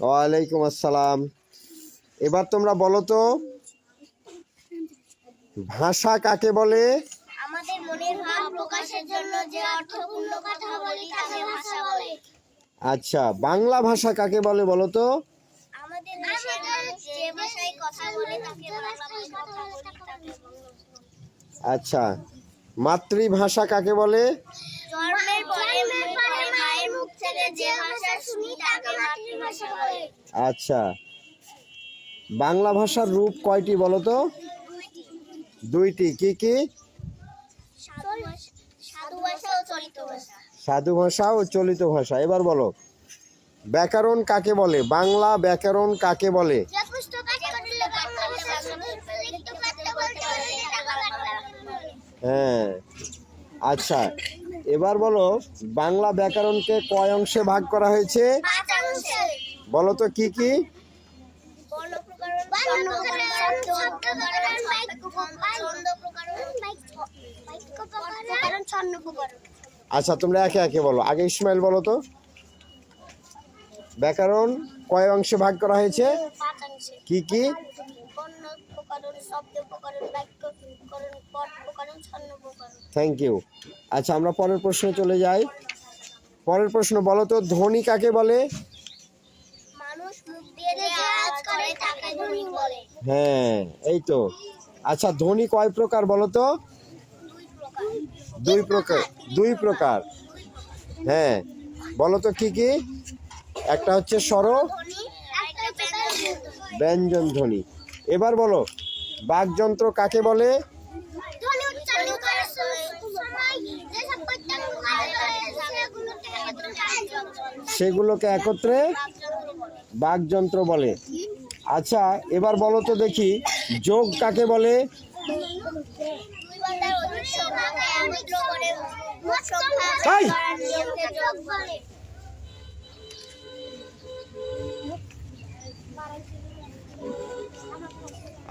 ওয়ালাইকুম আসসালাম। এবার তোমরা বলো তো, ভাষা কাকে বলে? আমাদের মনের ভাব প্রকাশের জন্য যে অর্থপূর্ণ কথা বলি তাকে ভাষা বলে। আচ্ছা, বাংলা ভাষা কাকে বলে বলো তো? আমাদের দেশের মানুষ যে ভাষায় কথা বলে তাকে বাংলা ভাষা বলে। আচ্ছা, মাতৃভাষা কাকে বলে? জন্মের পরে মায়ের মুখ থেকে যে ভাষা শুনি তাকে মাতৃভাষা বলে। আচ্ছা, বাংলা ভাষার রূপ কয়টি বলো তো? দুইটি। কি কি? সাধু ভাষা ও চলিত ভাষা। সাধু ভাষা ও চলিত ভাষা। এবার বলো, ব্যাকরণ কাকে বলে? বাংলা ব্যাকরণ কাকে বলে? হ্যাঁ, আচ্ছা, এবার বলো, বাংলা ব্যাকরণকে কয় অংশে ভাগ করা হয়েছে বলো তো? কি কি? আচ্ছা, তোমরা একে একে বলো। আগে ইসমাইল বলো তো, ব্যাকরণ কয় অংশে ভাগ করা হয়েছে? কি কি? Thank you. আচ্ছা, আমরা পরের প্রশ্নে চলে যাই। পরের প্রশ্ন বলো তো, ধ্বনি কাকে বলে? হ্যাঁ, এই তো। আচ্ছা, ধ্বনি কয় প্রকার বলো তো? দুই প্রকার। হ্যাঁ, বলো তো কি কি? একটা হচ্ছে স্বর, ব্যঞ্জন ধ্বনি। এবার বলো, বাকযন্ত্র কাকে বলে? সেগুলোকে একত্রে বাকযন্ত্র বলে। আচ্ছা, এবার বলো তো দেখি, যোগ কাকে বলে?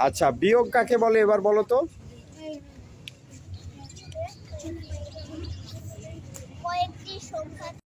আচ্ছা, বিয়োগ কাকে বলে? এবার বলো তো।